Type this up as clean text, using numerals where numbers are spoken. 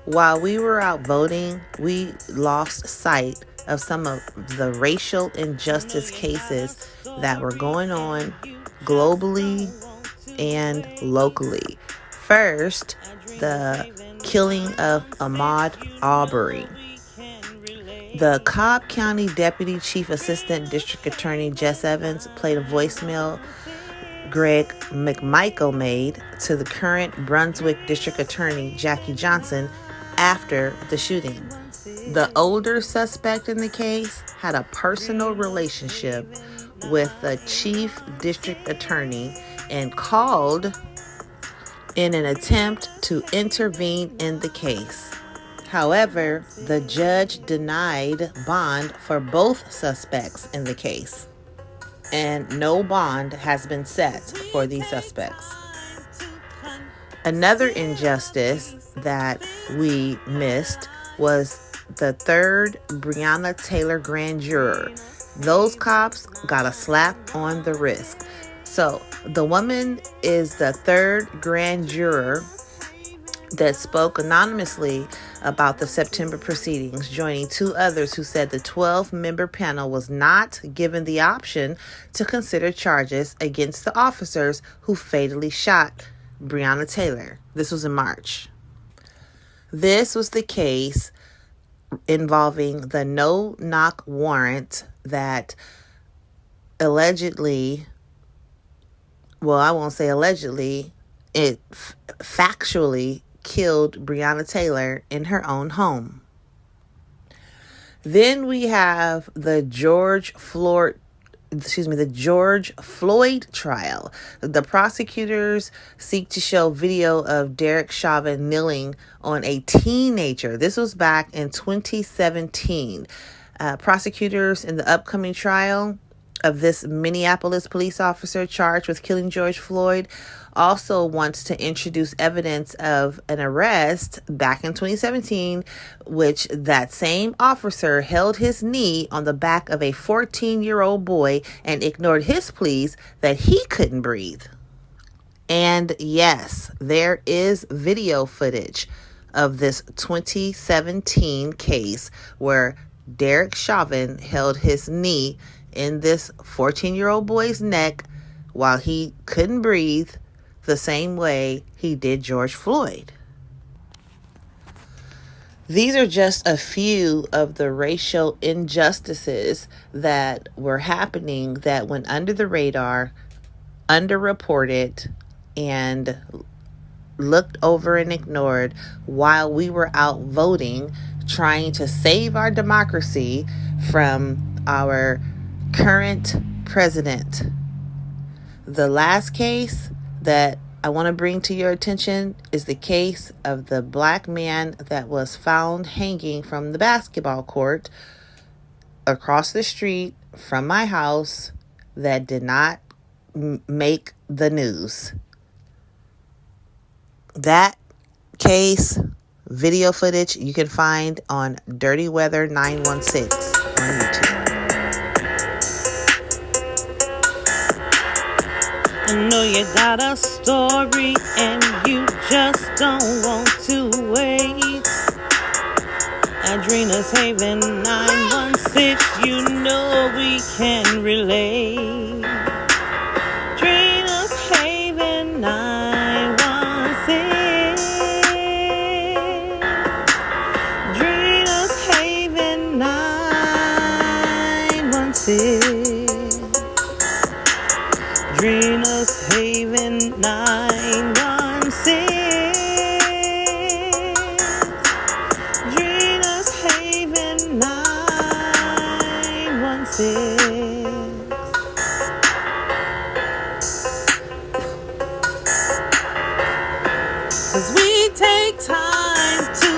While we were out voting, we lost sight of some of the racial injustice cases that were going on globally and locally. First, the killing of Ahmaud Arbery. The Cobb County Deputy Chief Assistant District Attorney Jess Evans played a voicemail Greg McMichael made to the current Brunswick District Attorney Jackie Johnson after the shooting. The older suspect in the case had a personal relationship with the chief district attorney and called in an attempt to intervene in the case. However, the judge denied bond for both suspects in the case, and no bond has been set for these suspects. Another injustice that we missed was the third Breonna Taylor grand juror. Those cops got a slap on the wrist. So the woman is the third grand juror that spoke anonymously about the September proceedings, joining two others who said the 12-member panel was not given the option to consider charges against the officers who fatally shot Breonna Taylor. This was in March. This was the case involving the no-knock warrant that allegedly, well, I won't say allegedly, it factually killed Breonna Taylor in her own home. Then we have the George Floyd trial. The prosecutors seek to show video of Derek Chauvin kneeling on a teenager. This was back in 2017. Prosecutors in the upcoming trial of this Minneapolis police officer charged with killing George Floyd also wants to introduce evidence of an arrest back in 2017, which that same officer held his knee on the back of a 14-year-old boy and ignored his pleas that he couldn't breathe. And yes, there is video footage of this 2017 case where Derek Chauvin held his knee in this 14-year-old boy's neck while he couldn't breathe, the same way he did George Floyd. These are just a few of the racial injustices that were happening that went under the radar, underreported, and looked over and ignored while we were out voting, trying to save our democracy from our current president. The last case that I want to bring to your attention is the case of the black man that was found hanging from the basketball court across the street from my house that did not make the news. That case, video footage, you can find on Dirty Weather 916 on YouTube. I know you got a story and you just don't want to wait. Adrena's Haven 916, you know we can relate. Adrena's Haven 916. Adrena's Haven 916. Adrena's Haven 916. Adrena's Haven 916. 'Cause we take time to